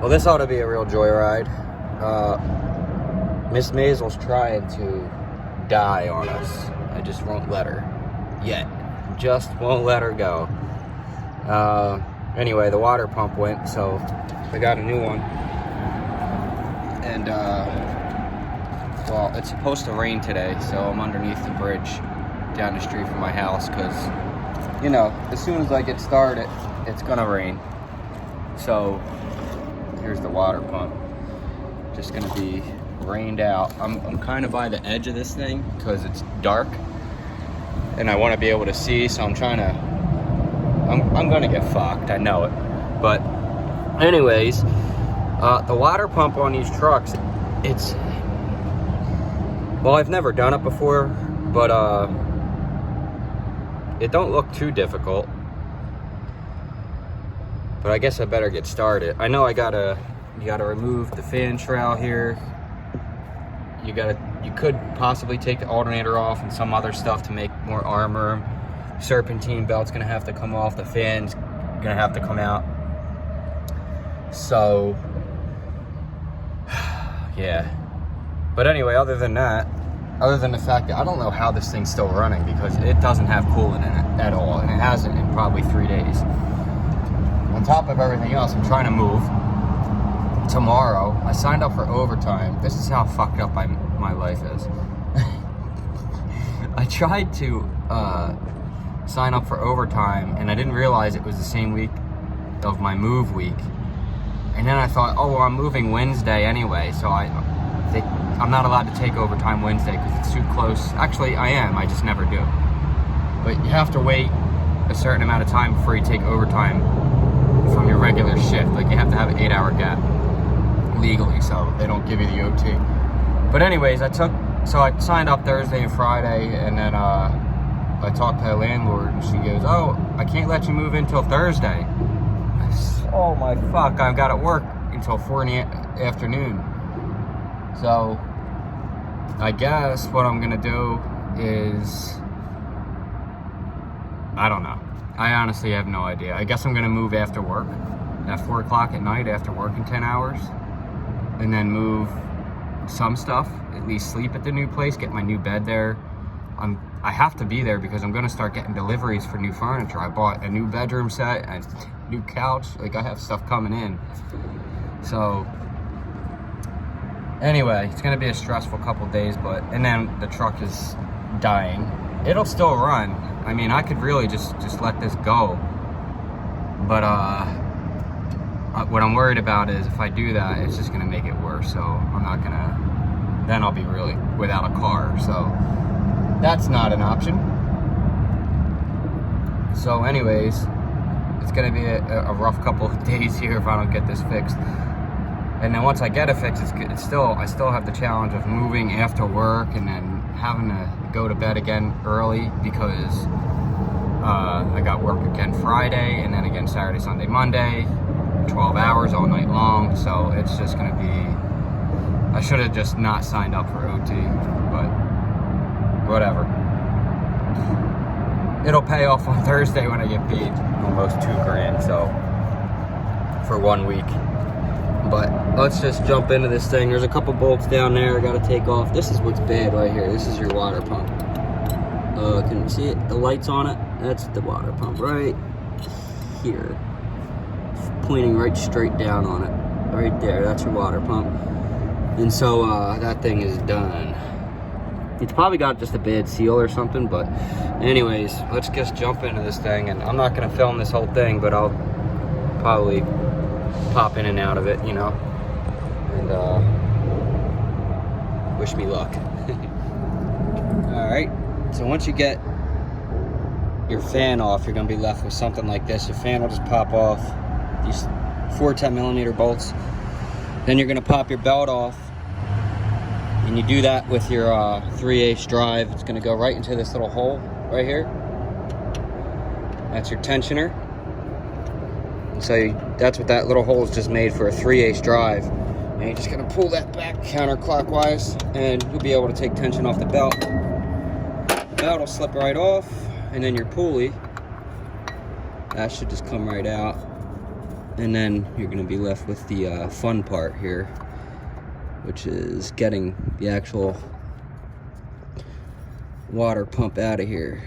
Well, this ought to be a real joyride. Miss Maisel's trying to die on us. I just won't let her yet. Just won't let her go. Anyway, the water pump went, so I got a new one. And, well, it's supposed to rain today, so I'm underneath the bridge down the street from my house, because, you know, as soon as I get started, it's gonna rain. So, here's the water pump. Just gonna be rained out. I'm kind of by the edge of this thing, because it's dark, and I want to be able to see, so I'm trying to, I'm gonna get fucked, I know it. But anyways, the water pump on these trucks, it's, well, I've never done it before, but it don't look too difficult. But I guess I better get started. I know you gotta remove the fan shroud here. You could possibly take the alternator off and some other stuff to make more armor. Serpentine belt's gonna have to come off. The fan's gonna have to come out. So, yeah. But anyway, other than that, other than the fact that I don't know how this thing's still running, because it doesn't have coolant in it at all, and it hasn't in probably 3 days. On top of everything else, I'm trying to move. Tomorrow, I signed up for overtime. This is how fucked up my life is. I tried to sign up for overtime, and I didn't realize it was the same week of my move week. And then I thought, oh, well, I'm moving Wednesday anyway, so I'm not allowed to take overtime Wednesday because it's too close. Actually, I am. I just never do. But you have to wait a certain amount of time before you take overtime from your regular shift. Like, you have to have an 8-hour gap legally, so they don't give you the OT. But anyways, I signed up Thursday and Friday, and then I talked to the landlord, and she goes, oh, I can't let you move in until Thursday. Oh my fuck, I've got to work until 4 in the afternoon. So I guess what I'm gonna do is, I don't know. I honestly have no idea. I guess I'm gonna move after work at 4 o'clock at night after working 10 hours, and then move some stuff, at least sleep at the new place, get my new bed there. I have to be there because I'm gonna start getting deliveries for new furniture. I bought a new bedroom set, a new couch, like I have stuff coming in. So anyway, it's gonna be a stressful couple days, and then the truck is dying. It'll still run. I mean, I could really just let this go. But what I'm worried about is if I do that, it's just gonna make it worse. So I'm not gonna, then I'll be really without a car. So that's not an option. So anyways, it's gonna be a rough couple of days here if I don't get this fixed. And then once I get it fixed, I still have the challenge of moving after work and then having to go to bed again early because I got work again Friday and then again Saturday, Sunday, Monday, 12 hours all night long. So it's just gonna be, I should have just not signed up for OT, but whatever. It'll pay off on Thursday when I get paid almost $2,000, so for 1 week. But let's just jump into this thing. There's a couple bolts down there I gotta take off. This is what's bad right here. This is your water pump. Can you see it? The lights on it? That's the water pump right here. Pointing right straight down on it. Right there, that's your water pump. And so that thing is done. It's probably got just a bad seal or something, but anyways, let's just jump into this thing. And I'm not gonna film this whole thing, but I'll probably pop in and out of it, you know, and wish me luck. All right, so once you get your fan off, you're gonna be left with something like this. Your fan will just pop off, these 4 10mm bolts. Then you're gonna pop your belt off, and you do that with your 3/8 drive. It's gonna go right into this little hole right here. That's your tensioner. And so that's what that little hole is just made for, a 3/8 drive. And you're just gonna pull that back counterclockwise, and you'll be able to take tension off the belt. The belt will slip right off, and then your pulley, that should just come right out. And then you're gonna be left with the fun part here, which is getting the actual water pump out of here.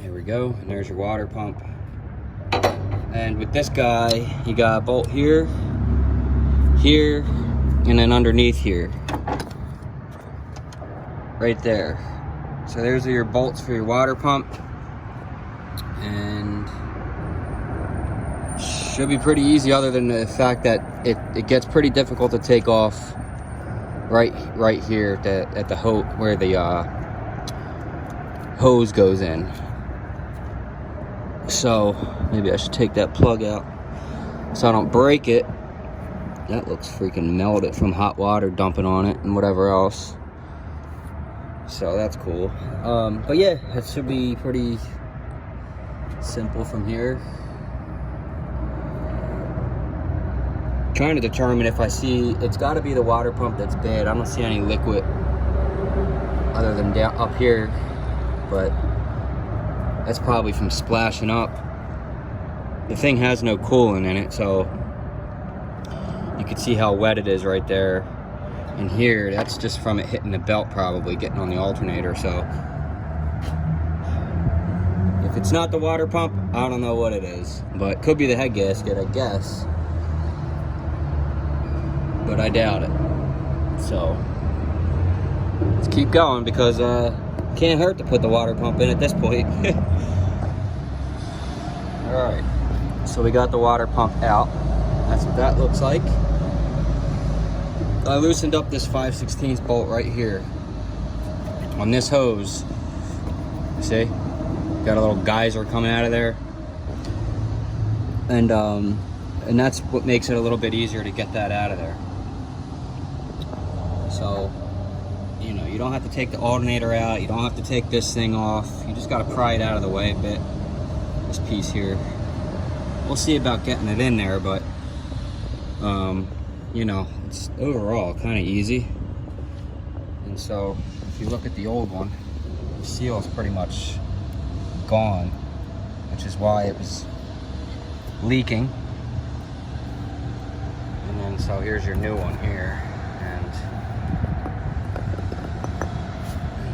There we go, and there's your water pump. And with this guy, you got a bolt here, here, and then underneath here. Right there. So there's your bolts for your water pump. And should be pretty easy, other than the fact that it gets pretty difficult to take off right here at the hose, where the hose goes in. So maybe I should take that plug out so I don't break it. That looks freaking melted from hot water dumping on it and whatever else. So that's cool. But yeah, it should be pretty simple from here. Trying to determine if I see, it's got to be the water pump that's bad. I don't see any liquid other than down up here, but that's probably from splashing up. The thing has no coolant in it, so you can see how wet it is right there. And here, that's just from it hitting the belt, probably getting on the alternator. So if it's not the water pump, I don't know what it is, but it could be the head gasket, I guess, but I doubt it. So let's keep going, because can't hurt to put the water pump in at this point. All right, so we got the water pump out. That's what that looks like. I loosened up this 5/16 bolt right here on this hose. You see? Got a little geyser coming out of there. And that's what makes it a little bit easier to get that out of there. So, you know, you don't have to take the alternator out. You don't have to take this thing off. You just got to pry it out of the way a bit. This piece here. We'll see about getting it in there, but you know, it's overall kind of easy. And so if you look at the old one, the seal is pretty much gone, which is why it was leaking. And then so here's your new one here, and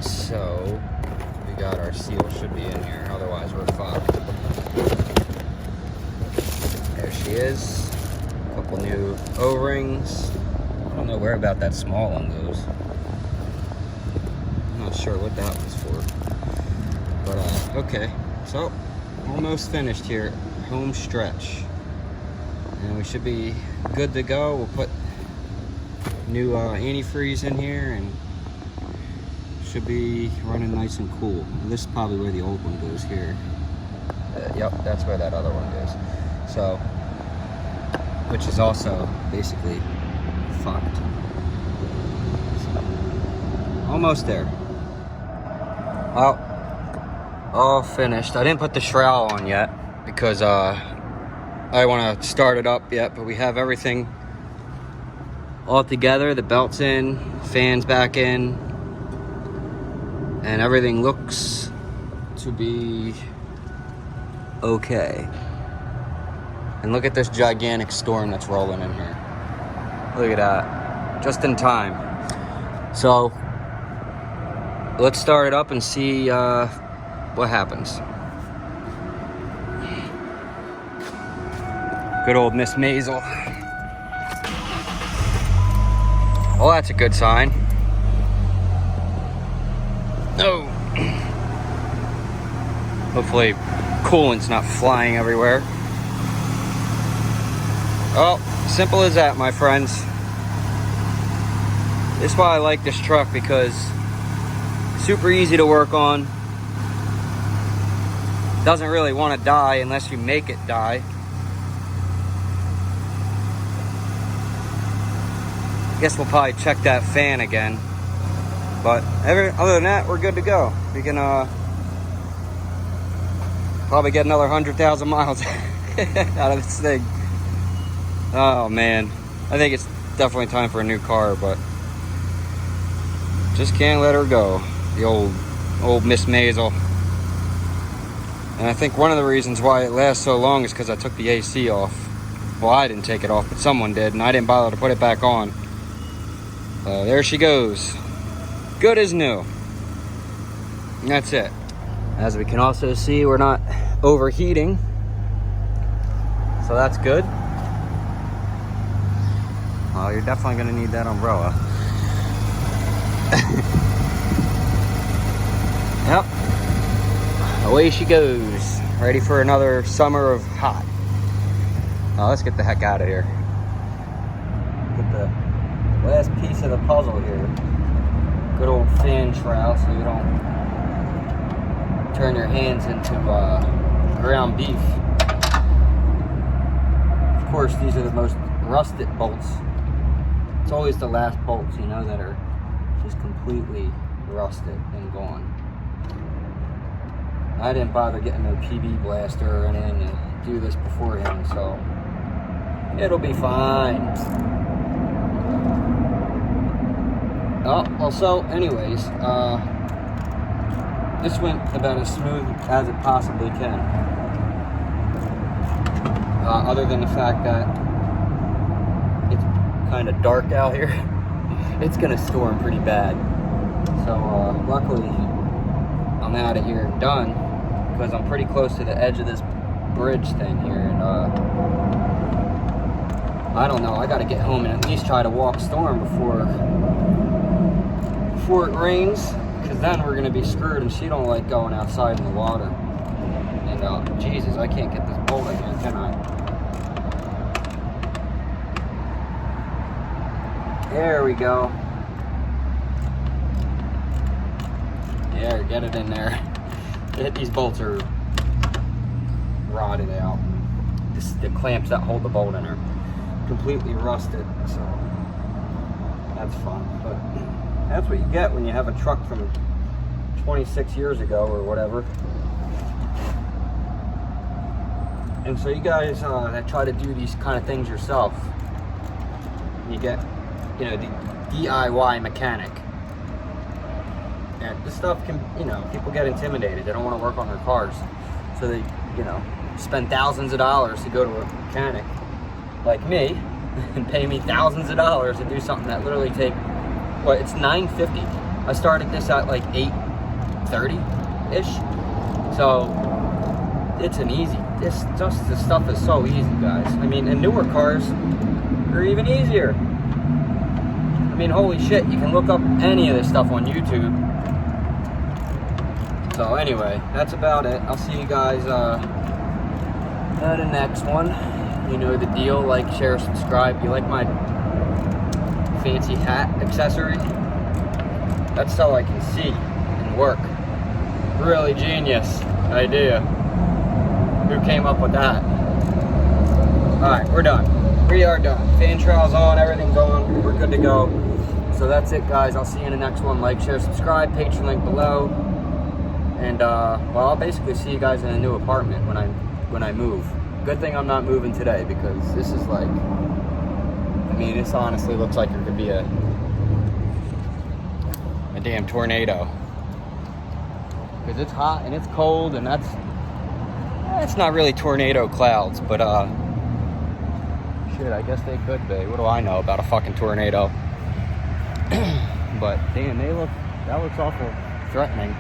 so we got our seal, should be in here, otherwise we're fucked. There she is. Couple new O-rings. I don't know where about that small one goes. I'm not sure what that was for. But okay, so almost finished here. Home stretch, and we should be good to go. We'll put new antifreeze in here, and should be running nice and cool. This is probably where the old one goes here. Yep, that's where that other one goes. So, which is also basically fucked. So, almost there. Well, all finished. I didn't put the shroud on yet because I want to start it up yet, but we have everything all together. The belt's in, fans back in, and everything looks to be okay. And look at this gigantic storm that's rolling in here. Look at that. Just in time. So, let's start it up and see what happens. Good old Miss Maisel. Well, that's a good sign. Oh. Hopefully, coolant's not flying everywhere. Oh, simple as that, my friends. This is why I like this truck, because it's super easy to work on. Doesn't really want to die unless you make it die. Guess we'll probably check that fan again. But other than that, we're good to go. We can probably get another 100,000 miles out of this thing. Oh man, I think it's definitely time for a new car, but just can't let her go. The old Miss Maisel. And I think one of the reasons why it lasts so long is because I took the AC off. Well, I didn't take it off, but someone did, and I didn't bother to put it back on. There she goes. Good as new. And that's it. As we can also see, we're not overheating. So that's good. Well, you're definitely going to need that umbrella. Yep. Away she goes. Ready for another summer of hot. Now let's get the heck out of here. Get the last piece of the puzzle here. Good old fan trowel so you don't turn your hands into ground beef. Of course, these are the most rusted bolts. It's always the last bolts, you know, that are just completely rusted and gone. I didn't bother getting no PB blaster or anything to do this beforehand, so it'll be fine. Oh, well, so anyways, this went about as smooth as it possibly can. Other than the fact that it's kind of dark out here. It's gonna storm pretty bad. So luckily I'm out of here and done, because I'm pretty close to the edge of this bridge thing here, and I don't know, I gotta get home and at least try to walk storm before it rains, because then we're gonna be screwed, and she don't like going outside in the water. And Jesus, I can't get this bolt in here, can I? There we go. There, get it in there. These bolts are rotted out. The clamps that hold the bolt in are completely rusted, so that's fun. But that's what you get when you have a truck from 26 years ago or whatever. And so you guys that try to do these kind of things yourself, you get, you know, the DIY mechanic. And this stuff can, you know, people get intimidated. They don't want to work on their cars. So they, you know, spend thousands of dollars to go to a mechanic like me and pay me thousands of dollars to do something that literally take, what, it's $9.50. I started this at like $8.30-ish. So it's an easy, this stuff is so easy, guys. I mean, and newer cars are even easier. I mean, holy shit, you can look up any of this stuff on YouTube. So anyway, that's about it. I'll see you guys at the next one. You know the deal. Like, share, subscribe. You like my fancy hat accessory? That's so I can see and work. Really genius idea. Who came up with that? Alright, we're done. We are done. Fan trial's on, everything's on. We're good to go. So that's it, guys. I'll see you in the next one. Like, share, subscribe. Patreon link below. And well, I'll basically see you guys in a new apartment when I move. Good thing I'm not moving today, because this is like, I mean, this honestly looks like it could be a damn tornado. Because it's hot and it's cold, and it's not really tornado clouds, but shit, I guess they could be. What do I know about a fucking tornado? But damn, that looks awful threatening.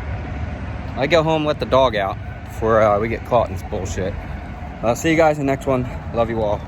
I go home, let the dog out before we get caught in this bullshit. I'll see you guys in the next one. Love you all.